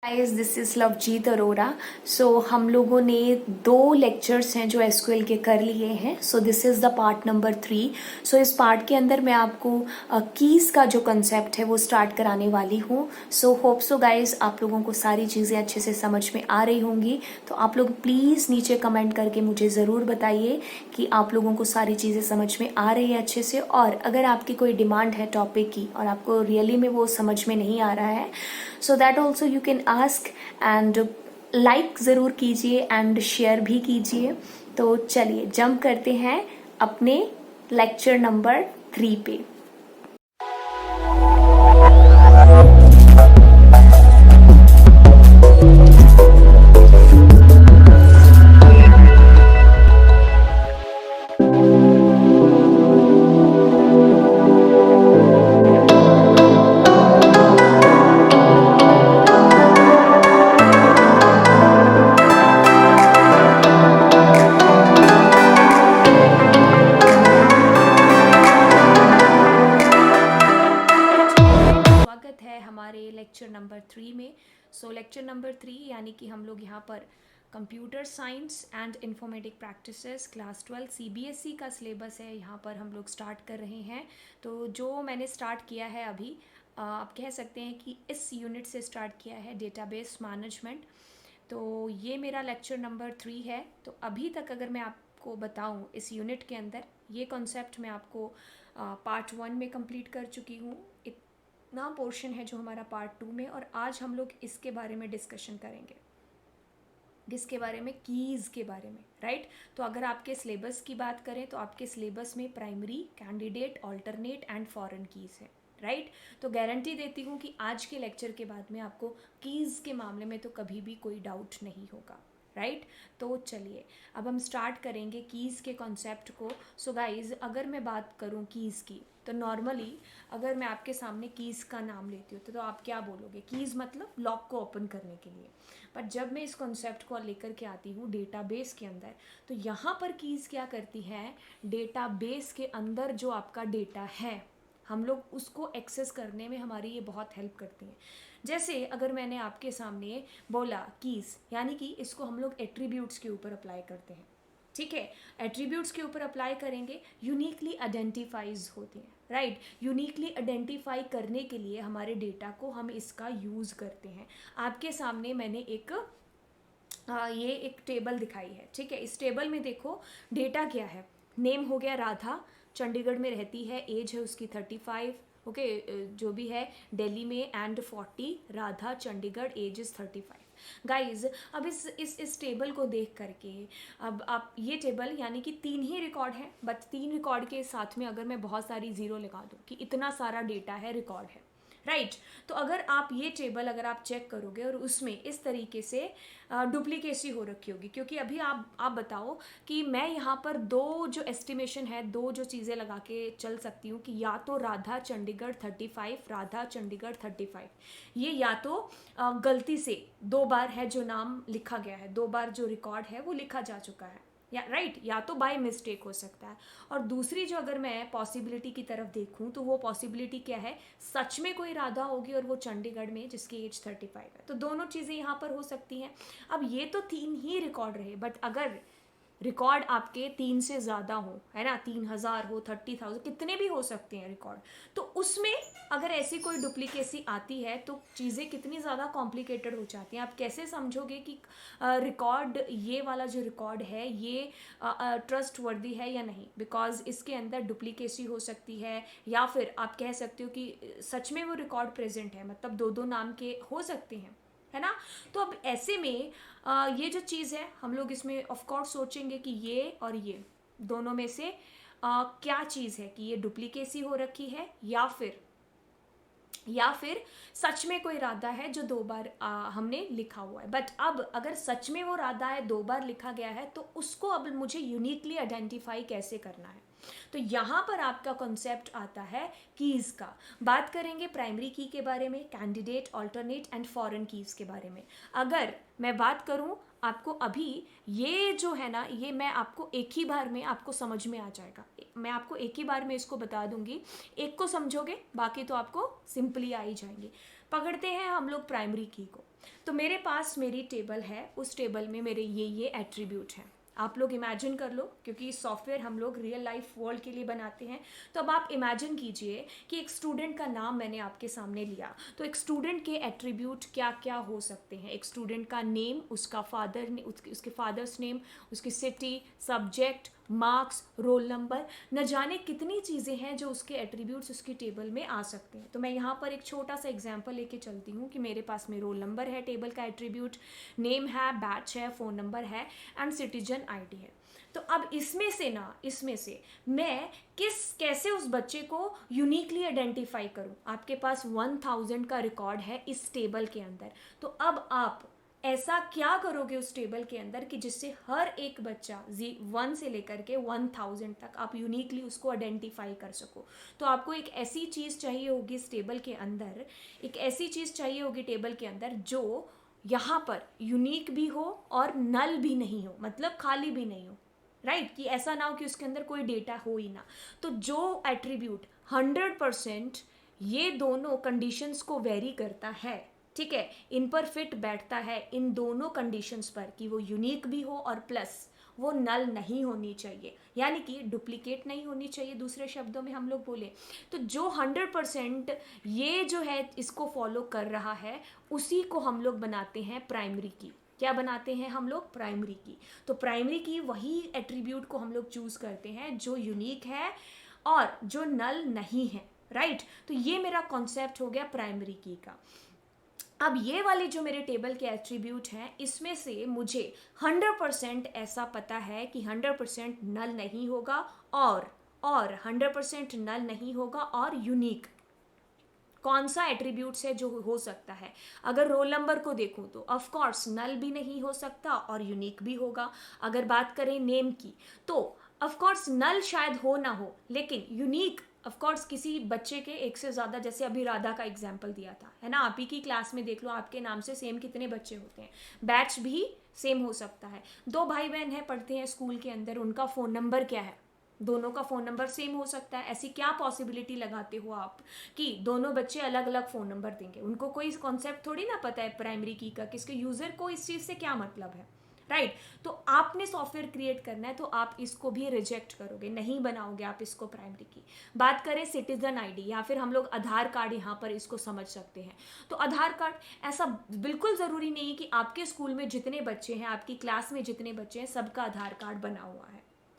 Guys this is Lovejeet Arora. So हम लोगों ने 2 लेक्चर्स हैं जो एसक्यूएल के कर लिए हैं। So this is the part number 3। सो इस पार्ट के अंदर मैं आपको कीज का जो कंसेप्ट है वो स्टार्ट कराने वाली हूँ। सो होप सो गाइस आप लोगों को सारी चीज़ें अच्छे से समझ में आ रही होंगी। तो आप लोग प्लीज़ नीचे कमेंट करके मुझे ज़रूर बताइए कि आप लोगों को सारी चीज़ें समझ में आ रही है अच्छे से। और अगर आपकी कोई डिमांड है टॉपिक की और आपको रियली में वो समझ में नहीं आ रहा है, so that also you can ask and like ज़रूर कीजिए एंड शेयर भी कीजिए। तो चलिए जंप करते हैं अपने लेक्चर नंबर 3 पे। स्वागत है हमारे लेक्चर नंबर 3 में। सो लेक्चर नंबर 3 यानी कि हम लोग यहाँ पर computer science and informatic practices class 12 CBSE का सिलेबस है, यहाँ पर हम लोग स्टार्ट कर रहे हैं। तो जो मैंने स्टार्ट किया है अभी, आप कह सकते हैं कि इस यूनिट से स्टार्ट किया है डेटाबेस मैनेजमेंट। तो ये मेरा लेक्चर नंबर 3 है। तो अभी तक अगर मैं आपको बताऊं इस यूनिट के अंदर ये कॉन्सेप्ट मैं आपको पार्ट 1 में कंप्लीट कर चुकी हूँ। इतना पोर्शन है जो हमारा पार्ट 2 में, और आज हम लोग इसके बारे में डिस्कशन करेंगे। किसके बारे में? कीज़ के बारे में, राइट। तो अगर आपके सिलेबस की बात करें तो आपके सिलेबस में primary, candidate, alternate and foreign keys है, राइट। तो गारंटी देती हूँ कि आज के लेक्चर के बाद में आपको कीज़ के मामले में तो कभी भी कोई डाउट नहीं होगा, राइट। तो चलिए अब हम स्टार्ट करेंगे कीज़ के कॉन्सेप्ट को। सो गाइज अगर मैं बात करूँ कीज़ की, तो नॉर्मली अगर मैं आपके सामने कीज़ का नाम लेती हूँ तो आप क्या बोलोगे? कीज़ मतलब लॉक को ओपन करने के लिए। बट जब मैं इस कॉन्सेप्ट को लेकर के आती हूँ डेटाबेस के अंदर, तो यहाँ पर कीज़ क्या करती है? डेटाबेस के अंदर जो आपका डेटा है, हम लोग उसको एक्सेस करने में हमारी ये बहुत हेल्प करती हैं। जैसे अगर मैंने आपके सामने बोला कीज़, यानी कि इसको हम लोग एट्रीब्यूट्स के ऊपर अप्लाई करते हैं, ठीक है। एट्रीब्यूट्स के ऊपर अप्लाई करेंगे, यूनिकली आइडेंटिफाइज होती हैं, राइट। यूनिकली आइडेंटिफाई करने के लिए हमारे डेटा को हम इसका यूज़ करते हैं। आपके सामने मैंने ये एक टेबल दिखाई है, ठीक है। इस टेबल में देखो डेटा क्या है। नेम हो गया राधा, चंडीगढ़ में रहती है, एज है उसकी 35, ओके, जो भी है दिल्ली में, and 40, Radha Chandigarh, age is 35। Guys अब इस टेबल को देख करके, अब आप ये टेबल यानी कि 3 ही रिकॉर्ड है, बट 3 रिकॉर्ड के साथ में अगर मैं बहुत सारी ज़ीरो लगा दूँ कि इतना सारा डेटा है, रिकॉर्ड है, राइट। तो अगर आप ये टेबल अगर आप चेक करोगे और उसमें इस तरीके से डुप्लीकेसी हो रखी होगी, क्योंकि अभी आप बताओ कि मैं यहाँ पर 2 जो एस्टिमेशन है, 2 जो चीज़ें लगा के चल सकती हूँ कि या तो राधा चंडीगढ़ 35, राधा चंडीगढ़ 35, ये या तो गलती से 2 बार है जो नाम लिखा गया है, 2 बार जो रिकॉर्ड है वो लिखा जा चुका है, या राइट, या तो बाय मिस्टेक हो सकता है। और दूसरी जो अगर मैं पॉसिबिलिटी की तरफ देखूं तो वो पॉसिबिलिटी क्या है? सच में कोई राधा होगी और वो चंडीगढ़ में, जिसकी एज 35 है। तो दोनों चीज़ें यहाँ पर हो सकती हैं। अब ये तो 3 ही रिकॉर्ड रहे, बट अगर रिकॉर्ड आपके 3 से ज़्यादा हो, है ना, 3000 हो, 30,000, कितने भी हो सकते हैं रिकॉर्ड, तो उसमें अगर ऐसी कोई डुप्लीकेसी आती है तो चीज़ें कितनी ज़्यादा कॉम्प्लिकेटेड हो जाती हैं। आप कैसे समझोगे कि रिकॉर्ड, ये वाला जो रिकॉर्ड है ये ट्रस्ट वर्दी है या नहीं? बिकॉज इसके अंदर डुप्लीकेसी हो सकती है, या फिर आप कह सकते हो कि सच में वो रिकॉर्ड प्रेजेंट है, मतलब 2-2 नाम के हो सकते हैं, है ना। तो अब ऐसे में ये जो चीज़ है, हम लोग इसमें ऑफ कोर्स सोचेंगे कि ये और ये दोनों में से क्या चीज़ है, कि ये डुप्लीकेसी हो रखी है या फिर सच में कोई राधा है जो 2 बार हमने लिखा हुआ है। बट अब अगर सच में वो राधा है, 2 बार लिखा गया है, तो उसको अब मुझे यूनिकली आइडेंटिफाई कैसे करना है? तो यहाँ पर आपका कॉन्सेप्ट आता है कीज़ का। बात करेंगे प्राइमरी की के बारे में, candidate, alternate and foreign keys के बारे में। अगर मैं बात करूँ आपको अभी, ये जो है ना, ये मैं आपको एक ही बार में आपको समझ में आ जाएगा। मैं आपको एक ही बार में इसको बता दूंगी, एक को समझोगे, बाकी तो आपको सिंपली आ ही जाएंगे। पकड़ते हैं हम लोग प्राइमरी की को। तो मेरे पास मेरी टेबल है, उस टेबल में मेरे ये एट्रीब्यूट हैं। आप लोग इमेजिन कर लो, क्योंकि सॉफ्टवेयर हम लोग रियल लाइफ वर्ल्ड के लिए बनाते हैं। तो अब आप इमेजिन कीजिए कि एक स्टूडेंट का नाम मैंने आपके सामने लिया, तो एक स्टूडेंट के एट्रीब्यूट क्या क्या हो सकते हैं। एक स्टूडेंट का नेम, उसका फादर ने उसके फादर्स नेम, उसकी city, subject, marks, roll number, न जाने कितनी चीज़ें हैं जो उसके एट्रीब्यूट्स उसकी टेबल में आ सकते हैं। तो मैं यहाँ पर एक छोटा सा एग्जांपल लेके चलती हूँ कि मेरे पास में रोल नंबर है, टेबल का एट्रीब्यूट, नेम है, बैच है, फ़ोन नंबर है एंड सिटीजन आईडी है। तो अब इसमें से मैं कैसे उस बच्चे को यूनिकली आइडेंटिफाई करूँ। आपके पास 1000 का रिकॉर्ड है इस टेबल के अंदर, तो अब आप ऐसा क्या करोगे उस टेबल के अंदर कि जिससे हर एक बच्चा 1 से लेकर के 1000 तक आप यूनिकली उसको आइडेंटिफाई कर सको। तो आपको एक ऐसी चीज़ चाहिए होगी इस टेबल के अंदर, एक ऐसी चीज़ चाहिए होगी टेबल के अंदर जो यहाँ पर यूनिक भी हो और नल भी नहीं हो, मतलब खाली भी नहीं हो, राइट, कि ऐसा ना हो कि उसके अंदर कोई डेटा हो ही ना। तो जो एट्रीब्यूट 100% ये दोनों कंडीशंस को वेरी करता है, ठीक है, इन पर फिट बैठता है, इन दोनों कंडीशंस पर, कि वो यूनिक भी हो और प्लस वो नल नहीं होनी चाहिए, यानी कि डुप्लीकेट नहीं होनी चाहिए, दूसरे शब्दों में हम लोग बोले तो जो 100% ये जो है इसको फॉलो कर रहा है, उसी को हम लोग बनाते हैं प्राइमरी की। क्या बनाते हैं हम लोग? प्राइमरी की। तो प्राइमरी की वही एट्रीब्यूट को हम लोग चूज करते हैं जो यूनिक है और जो नल नहीं है, राइट। तो ये मेरा कॉन्सेप्ट हो गया प्राइमरी की का। अब ये वाले जो मेरे टेबल के एट्रीब्यूट हैं, इसमें से मुझे 100% ऐसा पता है कि 100% नल नहीं होगा और 100% नल नहीं होगा और यूनिक। कौन सा एट्रीब्यूट्स है जो हो सकता है? अगर रोल नंबर को देखूं तो ऑफ कोर्स नल भी नहीं हो सकता और यूनिक भी होगा। अगर बात करें नेम की तो ऑफ कोर्स नल शायद हो ना हो, लेकिन यूनिक ऑफ कोर्स किसी बच्चे के एक से ज़्यादा, जैसे अभी राधा का एग्जाम्पल दिया था, है ना, आप ही की क्लास में देख लो, आपके नाम से सेम कितने बच्चे होते हैं। बैच भी सेम हो सकता है। 2 भाई बहन हैं, पढ़ते हैं स्कूल के अंदर, उनका फ़ोन नंबर क्या है? दोनों का फ़ोन नंबर सेम हो सकता है। ऐसी क्या पॉसिबिलिटी लगाते हो आप कि दोनों बच्चे अलग अलग फ़ोन नंबर देंगे? उनको कोई कॉन्सेप्ट थोड़ी ना पता है प्राइमरी की का, किसके यूज़र को इस चीज़ से क्या मतलब है, राइट। तो आपने सॉफ्टवेयर क्रिएट करना है तो आप इसको भी रिजेक्ट करोगे, नहीं बनाओगे आप इसको प्राइमरी की। बात करें सिटीजन आईडी या फिर हम लोग आधार कार्ड, यहाँ पर इसको समझ सकते हैं। तो आधार कार्ड, ऐसा बिल्कुल ज़रूरी नहीं है कि आपके स्कूल में जितने बच्चे हैं, आपकी क्लास में जितने बच्चे हैं, सबका आधार कार्ड बना हुआ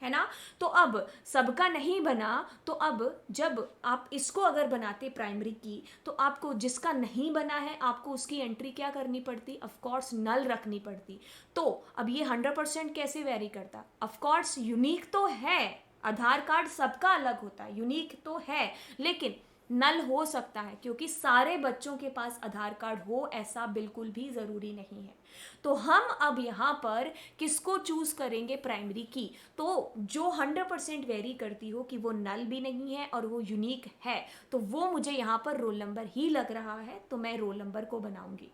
है ना। तो अब सबका नहीं बना, तो अब जब आप इसको अगर बनाते प्राइमरी की, तो आपको जिसका नहीं बना है आपको उसकी एंट्री क्या करनी पड़ती? ऑफ कोर्स नल रखनी पड़ती। तो अब ये 100% कैसे वेरी करता? ऑफ कोर्स यूनिक तो है, आधार कार्ड सबका अलग होता है, यूनिक तो है, लेकिन नल हो सकता है, क्योंकि सारे बच्चों के पास आधार कार्ड हो ऐसा बिल्कुल भी ज़रूरी नहीं है। तो हम अब यहाँ पर किसको चूज करेंगे? प्राइमरी की। तो जो 100% वेरी करती हो कि वो नल भी नहीं है और वो यूनिक है, तो वो मुझे यहाँ पर रोल नंबर ही लग रहा है, तो मैं रोल नंबर को बनाऊंगी।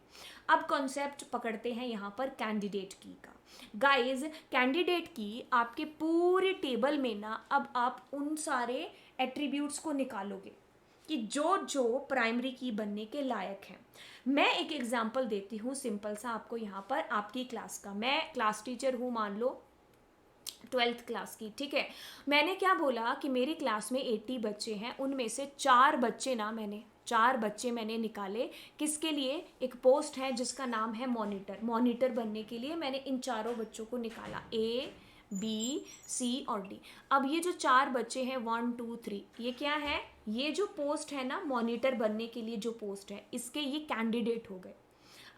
अब कॉन्सेप्ट पकड़ते हैं यहाँ पर कैंडिडेट की का। गाइज, कैंडिडेट की आपके पूरे टेबल में ना, अब आप उन सारे एट्रीब्यूट्स को निकालोगे कि जो जो प्राइमरी की बनने के लायक हैं। मैं एक एग्जांपल देती हूँ सिंपल सा आपको यहाँ पर, आपकी क्लास का। मैं क्लास टीचर हूँ, मान लो 12th क्लास की, ठीक है। मैंने क्या बोला कि मेरी क्लास में 80 बच्चे हैं, उनमें से 4 बच्चे मैंने निकाले। किसके लिए? एक पोस्ट है जिसका नाम है मॉनिटर बनने के लिए मैंने इन चारों बच्चों को निकाला, A, B, C और D। अब ये जो 4 बच्चे हैं 1 2 3, ये क्या है? ये जो पोस्ट है ना, मॉनिटर बनने के लिए जो पोस्ट है, इसके ये कैंडिडेट हो गए।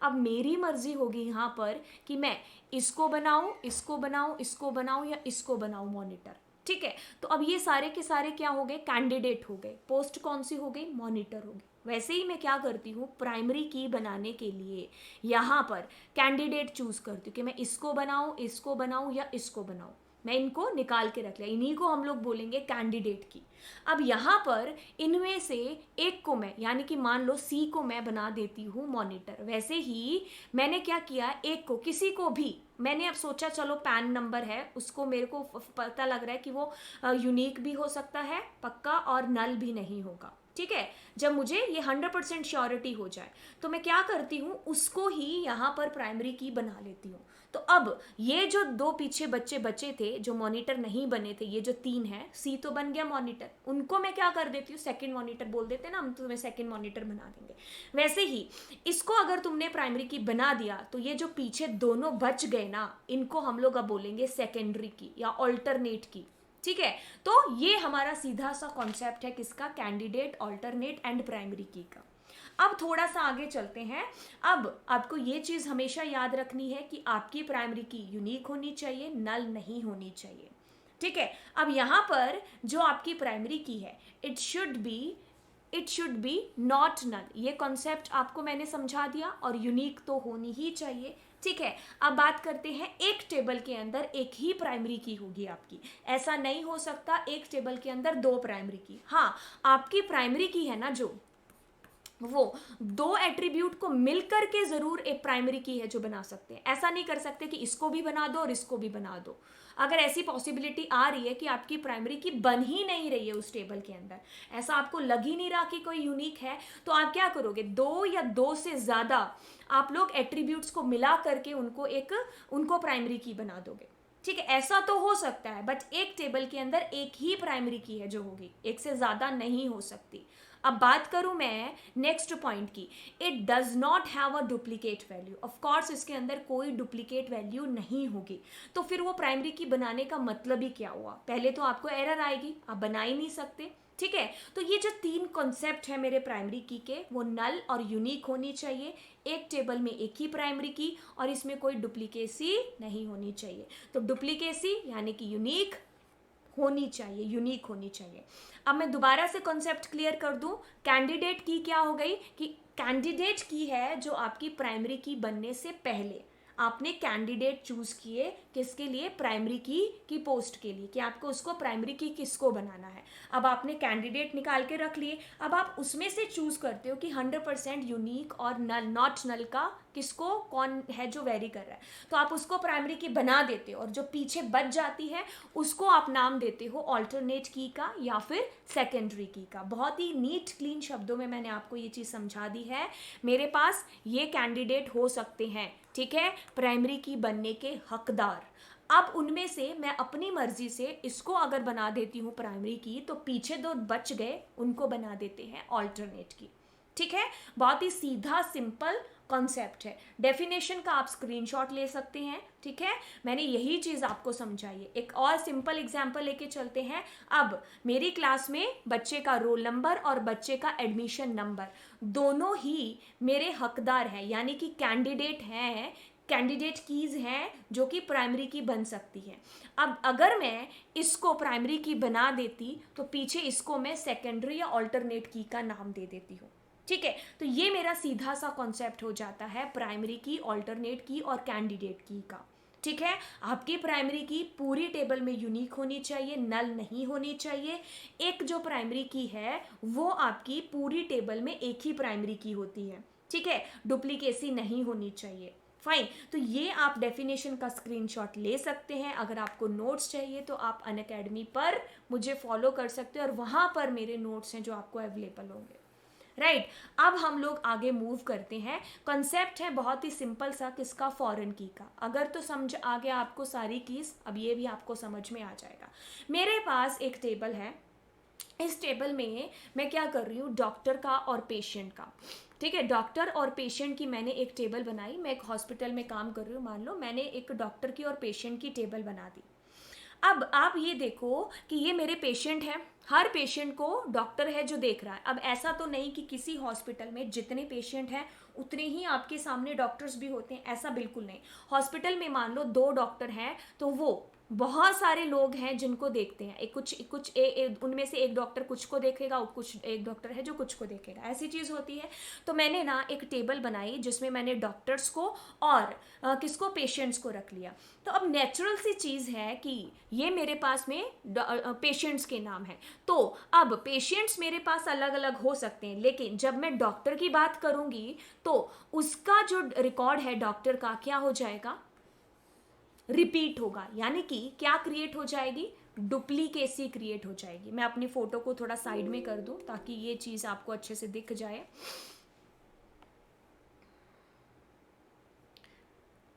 अब मेरी मर्जी होगी यहाँ पर कि मैं इसको बनाऊं, इसको बनाऊं, इसको बनाऊं या इसको बनाऊं मॉनिटर, ठीक है। तो अब ये सारे के सारे क्या हो गए? कैंडिडेट हो गए। पोस्ट कौन सी हो गई? मॉनिटर हो गई। वैसे ही मैं क्या करती हूँ, प्राइमरी की बनाने के लिए यहाँ पर कैंडिडेट चूज करती हूँ कि मैं इसको बनाऊं या इसको बनाऊं। मैं इनको निकाल के रख लिया, इन्हीं को हम लोग बोलेंगे कैंडिडेट की। अब यहाँ पर इनमें से एक को मैं, यानी कि मान लो सी को मैं बना देती हूँ मॉनिटर। वैसे ही मैंने क्या किया, एक को, किसी को भी मैंने अब सोचा चलो पैन नंबर है, उसको मेरे को पता लग रहा है कि वो यूनिक भी हो सकता है पक्का और नल भी नहीं होगा, ठीक है, जब मुझे ये 100% श्योरिटी हो जाए तो मैं क्या करती हूँ, उसको ही यहाँ पर प्राइमरी की बना लेती हूँ। तो अब ये जो दो पीछे बच्चे बचे थे जो मॉनिटर नहीं बने थे, ये जो 3 हैं, सी तो बन गया मॉनिटर, उनको मैं क्या कर देती हूँ, सेकंड मॉनिटर बोल देते हैं ना, हम तुम्हें सेकंड मॉनिटर बना देंगे। वैसे ही इसको अगर तुमने प्राइमरी की बना दिया तो ये जो पीछे दोनों बच गए ना, इनको हम लोग अब बोलेंगे सेकेंडरी की या ऑल्टरनेट की। ठीक है, तो ये हमारा सीधा सा कॉन्सेप्ट है किसका, कैंडिडेट, ऑल्टरनेट एंड प्राइमरी की का। अब थोड़ा सा आगे चलते हैं। अब आपको ये चीज हमेशा याद रखनी है कि आपकी प्राइमरी की यूनिक होनी चाहिए, नल नहीं होनी चाहिए। ठीक है, अब यहां पर जो आपकी प्राइमरी की है, it should be not null. ये कॉन्सेप्ट आपको मैंने समझा दिया, और यूनिक तो होनी ही चाहिए। ठीक है, अब बात करते हैं, एक टेबल के अंदर एक ही प्राइमरी की होगी आपकी, ऐसा नहीं हो सकता एक टेबल के अंदर 2 प्राइमरी की। हाँ, आपकी प्राइमरी की है ना जो, वो 2 एट्रीब्यूट को मिलकर के जरूर एक प्राइमरी की है जो बना सकते हैं। ऐसा नहीं कर सकते कि इसको भी बना दो और इसको भी बना दो। अगर ऐसी पॉसिबिलिटी आ रही है कि आपकी प्राइमरी की बन ही नहीं रही है उस टेबल के अंदर, ऐसा आपको लग ही नहीं रहा कि कोई यूनिक है, तो आप क्या करोगे, 2 या 2 से ज्यादा आप लोग एट्रीब्यूट्स को मिला करके उनको प्राइमरी की बना दोगे। ठीक है, ऐसा तो हो सकता है, बट एक टेबल के अंदर एक ही प्राइमरी की है जो होगी, एक से ज्यादा नहीं हो सकती। अब बात करूं मैं नेक्स्ट पॉइंट की, it does not have a duplicate value. Of course इसके अंदर कोई डुप्लीकेट वैल्यू नहीं होगी, तो फिर वो प्राइमरी की बनाने का मतलब ही क्या हुआ, पहले तो आपको एरर आएगी, आप बना ही नहीं सकते। ठीक है, तो ये जो 3 कॉन्सेप्ट है मेरे प्राइमरी की के, वो नल और यूनिक होनी चाहिए, एक टेबल में एक ही प्राइमरी की, और इसमें कोई डुप्लीकेसी नहीं होनी चाहिए। तो डुप्लीकेसी यानी कि यूनिक होनी चाहिए, यूनिक होनी चाहिए। अब मैं दोबारा से कॉन्सेप्ट क्लियर कर दूं, कैंडिडेट की क्या हो गई कि कैंडिडेट की है जो आपकी प्राइमरी की बनने से पहले आपने कैंडिडेट चूज किए, किसके लिए, प्राइमरी की पोस्ट के लिए, कि आपको उसको प्राइमरी की किसको बनाना है। अब आपने कैंडिडेट निकाल के रख लिए, अब आप उसमें से चूज करते हो कि 100% यूनिक और नल, नॉट नल का किसको, कौन है जो वेरी कर रहा है, तो आप उसको प्राइमरी की बना देते हो, और जो पीछे बच जाती है उसको आप नाम देते हो ऑल्टरनेट की का या फिर सेकेंडरी की का। बहुत ही नीट क्लीन शब्दों में मैंने आपको ये चीज समझा दी है। मेरे पास ये कैंडिडेट हो सकते हैं, ठीक है, प्राइमरी की बनने के हकदार। अब उनमें से मैं अपनी मर्जी से इसको अगर बना देती हूँ प्राइमरी की, तो पीछे 2 बच गए उनको बना देते हैं ऑल्टरनेट की। ठीक है, बहुत ही सीधा सिंपल कॉन्सेप्ट है। डेफिनेशन का आप स्क्रीनशॉट ले सकते हैं। ठीक है, मैंने यही चीज आपको समझाई है। एक और सिंपल एग्जांपल लेके चलते हैं। अब मेरी क्लास में बच्चे का रोल नंबर और बच्चे का एडमिशन नंबर दोनों ही मेरे हकदार हैं, यानी कि कैंडिडेट हैं, कैंडिडेट कीज हैं जो कि प्राइमरी की बन सकती है। अब अगर मैं इसको प्राइमरी की बना देती तो पीछे इसको मैं सेकेंडरी या ऑल्टरनेट की का नाम दे देती हूँ। ठीक है, तो ये मेरा सीधा सा कॉन्सेप्ट हो जाता है प्राइमरी की, ऑल्टरनेट की और कैंडिडेट की का। ठीक है, आपकी प्राइमरी की पूरी टेबल में यूनिक होनी चाहिए, नल नहीं होनी चाहिए। एक जो प्राइमरी की है वो आपकी पूरी टेबल में एक ही प्राइमरी की होती है। ठीक है, डुप्लीकेसी नहीं होनी चाहिए। फाइन, तो ये आप डेफिनेशन का स्क्रीनशॉट ले सकते हैं। अगर आपको नोट्स चाहिए तो आप अनअकैडमी पर मुझे फॉलो कर सकते हो, और वहां पर मेरे नोट्स हैं जो आपको अवेलेबल होंगे। राइट, अब हम लोग आगे मूव करते हैं। कॉन्सेप्ट है बहुत ही सिंपल सा, किसका, फॉरेन की का। अगर तो समझ आ गया आपको सारी कीज, अब ये भी आपको समझ में आ जाएगा। मेरे पास एक टेबल है, इस टेबल में मैं क्या कर रही हूँ, डॉक्टर का और पेशेंट का। ठीक है, डॉक्टर और पेशेंट की मैंने एक टेबल बनाई। मैं एक हॉस्पिटल में काम कर रही हूँ, मान लो मैंने एक डॉक्टर की और पेशेंट की टेबल बना दी। अब आप ये देखो कि ये मेरे पेशेंट हैं, हर पेशेंट को डॉक्टर है जो देख रहा है। अब ऐसा तो नहीं कि किसी हॉस्पिटल में जितने पेशेंट हैं उतने ही आपके सामने डॉक्टर्स भी होते हैं, ऐसा बिल्कुल नहीं। हॉस्पिटल में मान लो 2 डॉक्टर हैं तो वो बहुत सारे लोग हैं जिनको देखते हैं। उनमें से एक डॉक्टर कुछ को देखेगा, एक डॉक्टर है जो कुछ को देखेगा, ऐसी चीज होती है। तो मैंने ना एक टेबल बनाई जिसमें मैंने डॉक्टर्स को और किसको, पेशेंट्स को रख लिया। तो अब नेचुरल सी चीज है कि ये मेरे पास में पेशेंट्स के नाम है, तो अब पेशेंट्स मेरे पास अलग अलग हो सकते हैं, लेकिन जब मैं डॉक्टर की बात करूंगी तो उसका जो रिकॉर्ड है डॉक्टर का क्या हो जाएगा, रिपीट होगा। यानी कि क्या क्रिएट हो जाएगी, डुप्लीकेसी क्रिएट हो जाएगी। मैं अपनी फोटो को थोड़ा साइड में कर दूं ताकि ये चीज आपको अच्छे से दिख जाए।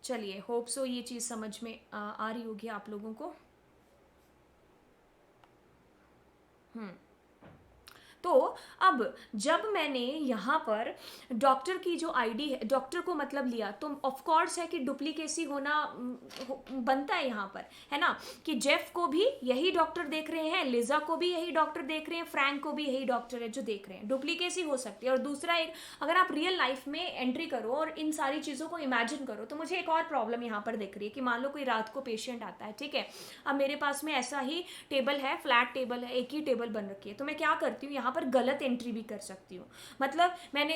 चलिए, होप सो ये चीज समझ में आ रही होगी आप लोगों को। तो अब जब मैंने यहाँ पर डॉक्टर की जो आईडी है, डॉक्टर को मतलब लिया, तो ऑफ कोर्स है कि डुप्लीकेसी होना बनता है यहाँ पर, है ना, कि जेफ को भी यही डॉक्टर देख रहे हैं, लिजा को भी यही डॉक्टर देख रहे हैं, फ्रैंक को भी यही डॉक्टर है जो देख रहे हैं, डुप्लीकेसी हो सकती है। और दूसरा, एक अगर आप रियल लाइफ में एंट्री करो और इन सारी चीज़ों को इमेजिन करो, तो मुझे एक और प्रॉब्लम यहाँ पर दिख रही है कि मान लो कोई रात को पेशेंट आता है, ठीक है, अब मेरे पास में ऐसा ही टेबल है, फ्लैट टेबल है, एक ही टेबल बन रखी है, तो मैं क्या करती हूँ, यहाँ पर गलत एंट्री भी कर सकती हूँ। मतलब मैंने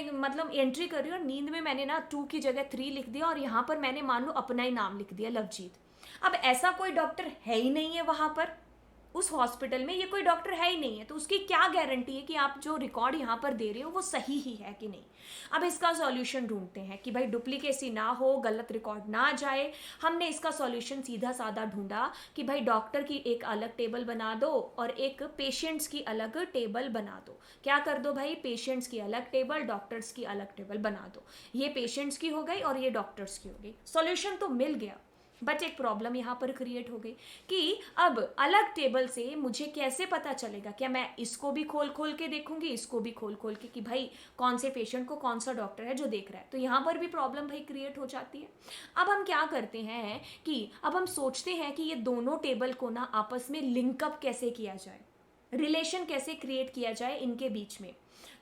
एंट्री कर रही हूँ और नींद में मैंने ना 2 की जगह 3 लिख दिया और यहाँ पर मैंने मान लो अपना ही नाम लिख दिया, लवजीत। अब ऐसा कोई डॉक्टर है ही नहीं है वहां पर, उस हॉस्पिटल में ये कोई डॉक्टर है ही नहीं है, तो उसकी क्या गारंटी है कि आप जो रिकॉर्ड यहाँ पर दे रहे हो वो सही ही है कि नहीं। अब इसका सॉल्यूशन ढूंढते हैं कि भाई डुप्लीकेसी ना हो, गलत रिकॉर्ड ना जाए। हमने इसका सॉल्यूशन सीधा साधा ढूंढा कि भाई डॉक्टर की एक अलग टेबल बना दो और एक पेशेंट्स की अलग टेबल बना दो। क्या कर दो भाई, पेशेंट्स की अलग टेबल, डॉक्टर्स की अलग टेबल बना दो। ये पेशेंट्स की हो गई और ये डॉक्टर्स की हो गई। सॉल्यूशन तो मिल गया, बट एक प्रॉब्लम यहाँ पर क्रिएट हो गई कि अब अलग टेबल से मुझे कैसे पता चलेगा, क्या मैं इसको भी खोल खोल के देखूंगी, इसको भी खोल खोल के, कि भाई कौन से पेशेंट को कौन सा डॉक्टर है जो देख रहा है। तो यहाँ पर भी प्रॉब्लम भाई क्रिएट हो जाती है। अब हम क्या करते हैं कि अब हम सोचते हैं कि ये दोनों टेबल को ना आपस में लिंकअप कैसे किया जाए, रिलेशन कैसे क्रिएट किया जाए इनके बीच में।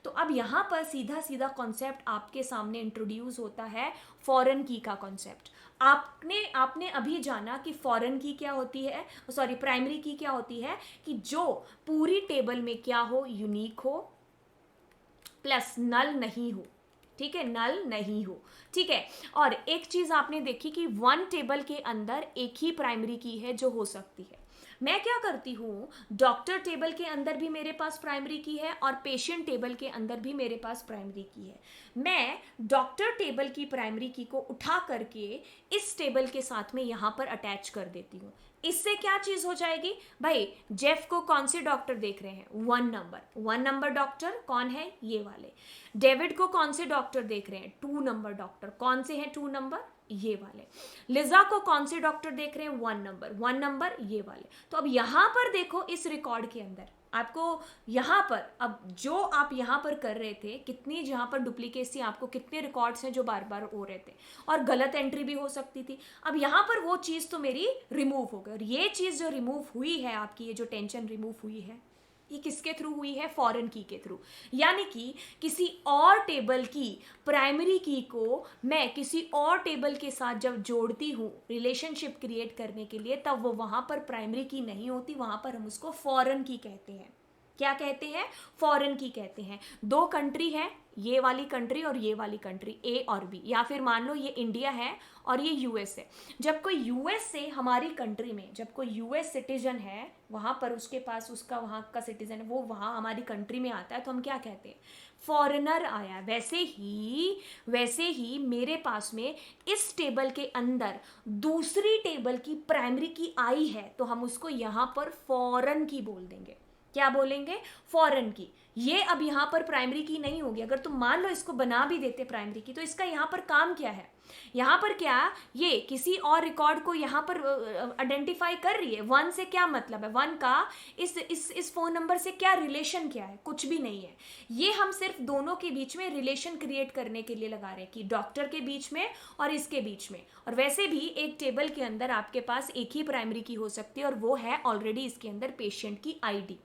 तो अब यहाँ पर सीधा सीधा कॉन्सेप्ट आपके सामने इंट्रोड्यूस होता है, फॉरेन की का कॉन्सेप्ट। आपने अभी जाना कि फॉरेन की क्या होती है, सॉरी प्राइमरी की क्या होती है, कि जो पूरी टेबल में क्या हो, यूनिक हो प्लस नल नहीं हो, ठीक है, नल नहीं हो, ठीक है। और एक चीज आपने देखी कि वन टेबल के अंदर एक ही प्राइमरी की है जो हो सकती है। मैं क्या करती हूँ, डॉक्टर टेबल के अंदर भी मेरे पास प्राइमरी की है और पेशेंट टेबल के अंदर भी मेरे पास प्राइमरी की है। मैं डॉक्टर टेबल की प्राइमरी की को उठा करके इस टेबल के साथ में यहाँ पर अटैच कर देती हूँ। इससे क्या चीज हो जाएगी भाई, जेफ को कौन से डॉक्टर देख रहे हैं, 1 नंबर डॉक्टर कौन है, ये वाले। डेविड को कौन से डॉक्टर देख रहे हैं, 2 नंबर डॉक्टर, कौन से हैं 2 नंबर, ये वाले। लिजा को कौन से डॉक्टर देख रहे हैं, 1 नंबर ये वाले। तो अब यहां पर देखो, इस रिकॉर्ड के अंदर आपको यहां पर, अब जो आप यहां पर कर रहे थे, कितनी जहां पर डुप्लीकेसी, आपको कितने रिकॉर्ड्स हैं जो बार बार हो रहे थे और गलत एंट्री भी हो सकती थी। अब यहां पर वो चीज तो मेरी रिमूव हो गई, और ये चीज जो रिमूव हुई है आपकी, ये जो टेंशन रिमूव हुई है, ये किसके थ्रू हुई है, फॉरेन की के थ्रू। यानी कि किसी और टेबल की प्राइमरी की को मैं किसी और टेबल के साथ जब जोड़ती हूँ रिलेशनशिप क्रिएट करने के लिए, तब वो वहां पर प्राइमरी की नहीं होती, वहां पर हम उसको फॉरेन की कहते हैं। क्या कहते हैं, फॉरेन की कहते हैं। 2 कंट्री है, ये वाली कंट्री और ये वाली कंट्री, ए और बी, या फिर मान लो ये इंडिया है और ये यूएस है। जब कोई यूएस से हमारी कंट्री में, जब कोई यूएस सिटीजन है वहां पर, उसके पास उसका वहां का सिटीजन है, वो वहां हमारी कंट्री में आता है, तो हम क्या कहते हैं, फॉरेनर आया। वैसे ही मेरे पास में इस टेबल के अंदर दूसरी टेबल की प्राइमरी की आई है, तो हम उसको यहां पर फॉरेन की बोल देंगे। क्या बोलेंगे, फॉरेन की। ये अब यहां पर प्राइमरी की नहीं होगी। अगर तुम मान लो इसको बना भी देते प्राइमरी की, तो इसका यहां पर काम क्या है, यहां पर क्या, ये किसी और रिकॉर्ड को यहां पर आइडेंटिफाई कर रही है। 1 से क्या मतलब है, 1 का इस फोन नंबर से क्या रिलेशन, क्या है, कुछ भी नहीं है। ये हम सिर्फ दोनों के बीच में रिलेशन क्रिएट करने के लिए लगा रहे हैं, कि डॉक्टर के बीच में और इसके बीच में। और वैसे भी एक टेबल के अंदर आपके पास एक ही प्राइमरी की हो सकती है, और वो है ऑलरेडी इसके अंदर पेशेंट की आईडी।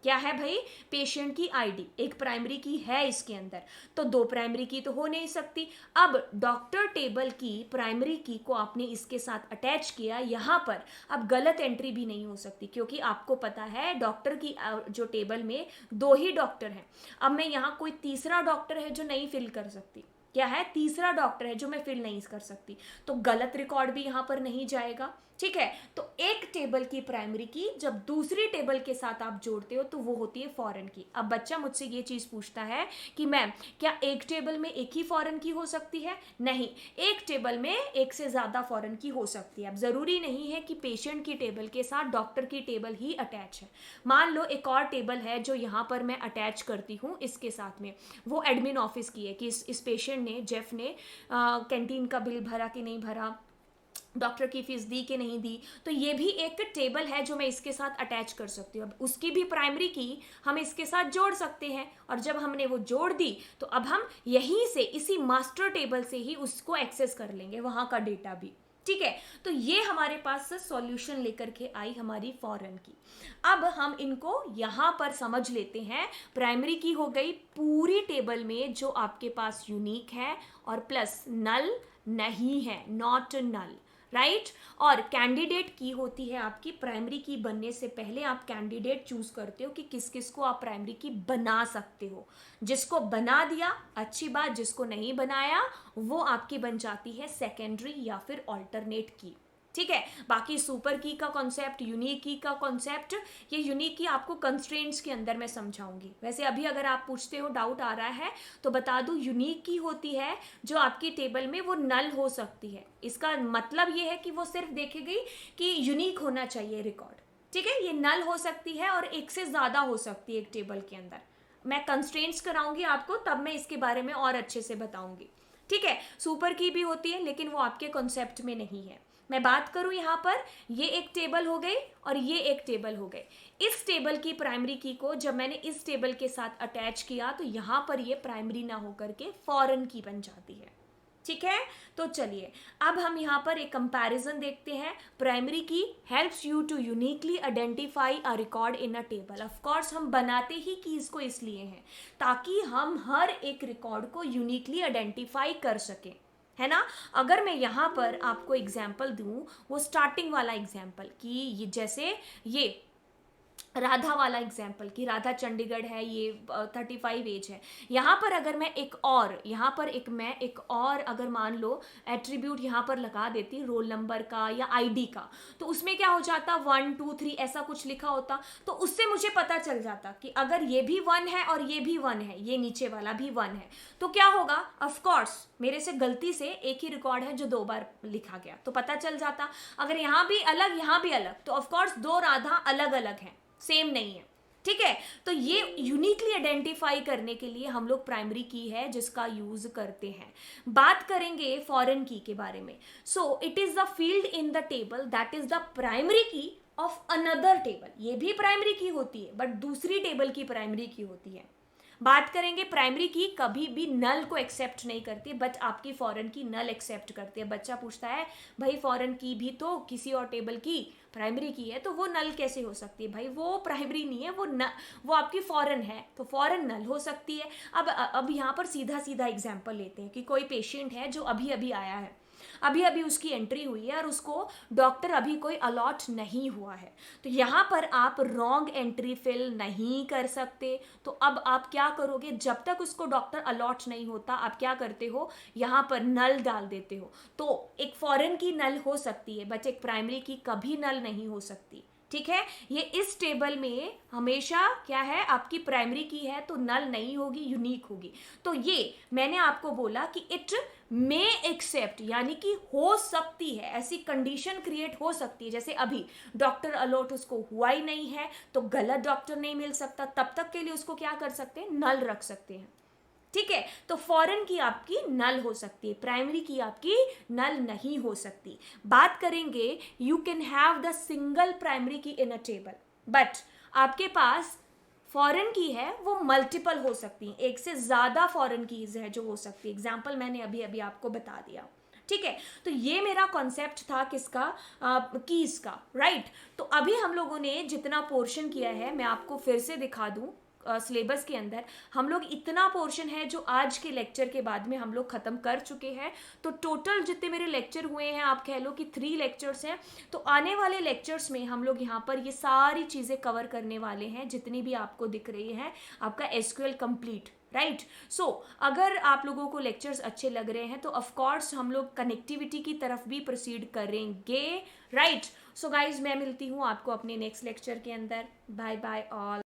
क्या है भाई, पेशेंट की आईडी, एक प्राइमरी की है इसके अंदर, तो 2 प्राइमरी की तो हो नहीं सकती। अब डॉक्टर टेबल की प्राइमरी की को आपने इसके साथ अटैच किया यहां पर, अब गलत एंट्री भी नहीं हो सकती, क्योंकि आपको पता है डॉक्टर की जो टेबल में 2 ही डॉक्टर हैं। अब मैं यहां कोई तीसरा डॉक्टर है जो नहीं फिल कर सकती, क्या है, तीसरा डॉक्टर है जो मैं फिल नहीं कर सकती, तो गलत रिकॉर्ड भी यहाँ पर नहीं जाएगा। ठीक है, तो एक टेबल की प्राइमरी की जब दूसरी टेबल के साथ आप जोड़ते हो तो वो होती है फॉरेन की। अब बच्चा मुझसे ये चीज पूछता है कि मैम क्या एक टेबल में एक ही फॉरेन की हो सकती है? नहीं, एक टेबल में एक से ज्यादा फॉरेन की हो सकती है। अब जरूरी नहीं है कि पेशेंट की टेबल के साथ डॉक्टर की टेबल ही अटैच है। मान लो एक और टेबल है जो यहाँ पर मैं अटैच करती हूँ इसके साथ में, वो एडमिन ऑफिस की है कि इस पेशेंट ने, जेफ ने कैंटीन का बिल भरा कि नहीं भरा, डॉक्टर की फीस दी कि नहीं दी, तो ये भी एक टेबल है जो मैं इसके साथ अटैच कर सकती हूँ। अब उसकी भी प्राइमरी की हम इसके साथ जोड़ सकते हैं, और जब हमने वो जोड़ दी तो अब हम यहीं से इसी मास्टर टेबल से ही उसको एक्सेस कर लेंगे, वहाँ का डेटा भी। ठीक है, तो ये हमारे पास सॉल्यूशन लेकर के आई हमारी फॉरेन की। अब हम इनको यहाँ पर समझ लेते हैं। प्राइमरी की हो गई पूरी टेबल में जो आपके पास यूनिक है और प्लस नल नहीं है, नॉट नल, राइट। और कैंडिडेट की होती है आपकी प्राइमरी की बनने से पहले आप कैंडिडेट चूज करते हो कि किस किस को आप प्राइमरी की बना सकते हो। जिसको बना दिया अच्छी बात, जिसको नहीं बनाया वो आपकी बन जाती है सेकेंडरी या फिर ऑल्टरनेट की। ठीक है, बाकी सुपर की का कॉन्सेप्ट, यूनिक की का कॉन्सेप्ट, ये यूनिक की आपको कंस्ट्रेंट्स के अंदर मैं समझाऊंगी। वैसे अभी अगर आप पूछते हो, डाउट आ रहा है तो बता दूं, यूनिक की होती है जो आपकी टेबल में वो नल हो सकती है। इसका मतलब ये है कि वो सिर्फ देखेगी कि यूनिक होना चाहिए रिकॉर्ड। ठीक है, ये नल हो सकती है और एक से ज्यादा हो सकती है एक टेबल के अंदर। मैं कंस्ट्रेंट्स कराऊंगी आपको, तब मैं इसके बारे में और अच्छे से बताऊंगी। ठीक है, सुपर की भी होती है लेकिन वो आपके कॉन्सेप्ट में नहीं है। मैं बात करूं यहाँ पर, ये एक टेबल हो गई और ये एक टेबल हो गए। इस टेबल की प्राइमरी की को जब मैंने इस टेबल के साथ अटैच किया तो यहाँ पर ये प्राइमरी ना होकर के फॉरेन की बन जाती है। ठीक है, तो चलिए अब हम यहाँ पर एक कंपैरिजन देखते हैं। Primary key helps you to uniquely identify a record in a table. Of course हम बनाते ही कीज को इसलिए हैं ताकि हम हर एक रिकॉर्ड को यूनिकली आइडेंटिफाई कर सकें, है ना। अगर मैं यहाँ पर आपको एग्जाम्पल दूं, वो स्टार्टिंग वाला एग्जाम्पल कि ये जैसे ये राधा वाला एग्जाम्पल कि राधा चंडीगढ़ है, ये 35 एज है। यहाँ पर अगर मैं एक और अगर मान लो एट्रीब्यूट यहाँ पर लगा देती रोल नंबर का या आईडी का, तो उसमें क्या हो जाता, 1 2 3 ऐसा कुछ लिखा होता, तो उससे मुझे पता चल जाता कि अगर ये भी 1 है और ये भी 1 है, ये नीचे वाला भी 1 है, तो क्या होगा, ऑफकोर्स मेरे से गलती से एक ही रिकॉर्ड है जो 2 बार लिखा गया, तो पता चल जाता। अगर यहाँ भी अलग यहाँ भी अलग, तो ऑफकोर्स 2 राधा अलग अलग हैं, सेम नहीं है। ठीक है, तो ये यूनिकली आइडेंटिफाई करने के लिए हम लोग प्राइमरी की है जिसका यूज करते हैं। बात करेंगे फॉरेन की के बारे में। So it is the field in the table that is the primary की ऑफ अनदर टेबल। ये भी प्राइमरी की होती है बट दूसरी टेबल की प्राइमरी की होती है। बात करेंगे प्राइमरी की कभी भी नल को एक्सेप्ट नहीं करती, बट आपकी फॉरेन की नल एक्सेप्ट करती है। बच्चा पूछता है भाई फॉरेन की भी तो किसी और टेबल की प्राइमरी की है, तो वो नल कैसे हो सकती है? भाई वो प्राइमरी नहीं है, वो आपकी फॉरेन है, तो फॉरेन नल हो सकती है। अब यहाँ पर सीधा सीधा एग्जाम्पल लेते हैं कि कोई पेशेंट है जो अभी अभी आया है, अभी अभी उसकी एंट्री हुई है और उसको डॉक्टर अभी कोई अलॉट नहीं हुआ है, तो यहाँ पर आप रॉन्ग एंट्री फिल नहीं कर सकते। तो अब आप क्या करोगे, जब तक उसको डॉक्टर अलॉट नहीं होता आप क्या करते हो, यहाँ पर नल डाल देते हो। तो एक फॉरेन की नल हो सकती है बट एक प्राइमरी की कभी नल नहीं हो सकती। ठीक है, ये इस टेबल में हमेशा क्या है, आपकी प्राइमरी की है तो नल नहीं होगी, यूनिक होगी। तो ये मैंने आपको बोला कि इट मे एक्सेप्ट, यानी कि हो सकती है, ऐसी कंडीशन क्रिएट हो सकती है। जैसे अभी डॉक्टर अलॉट उसको हुआ ही नहीं है तो गलत डॉक्टर नहीं मिल सकता, तब तक के लिए उसको क्या कर सकते हैं, नल रख सकते हैं। ठीक है, तो फॉरेन की आपकी नल हो सकती है, प्राइमरी की आपकी नल नहीं हो सकती। बात करेंगे you can have the single primary की इन अ टेबल, बट आपके पास फॉरेन की है वो मल्टीपल हो सकती है, एक से ज्यादा फॉरेन कीज है जो हो सकती है। एग्जाम्पल मैंने अभी अभी आपको बता दिया। ठीक है, तो ये मेरा कॉन्सेप्ट था किसका, कीज का, राइट। तो अभी हम लोगों ने जितना पोर्शन किया है मैं आपको फिर से दिखा दूं, सिलेबस के अंदर हम लोग इतना पोर्शन है जो आज के लेक्चर के बाद में हम लोग ख़त्म कर चुके हैं। तो टोटल जितने मेरे लेक्चर हुए हैं आप कह लो कि 3 लेक्चर्स हैं। तो आने वाले लेक्चर्स में हम लोग यहाँ पर ये सारी चीज़ें कवर करने वाले हैं जितनी भी आपको दिख रही है। आपका एसक्यूएल कंप्लीट, राइट। सो अगर आप लोगों को लेक्चर्स अच्छे लग रहे हैं तो ऑफ कोर्स हम लोग कनेक्टिविटी की तरफ भी प्रोसीड करेंगे, राइट। सो गाइज मैं मिलती हूँ आपको अपने नेक्स्ट लेक्चर के अंदर। Bye bye all.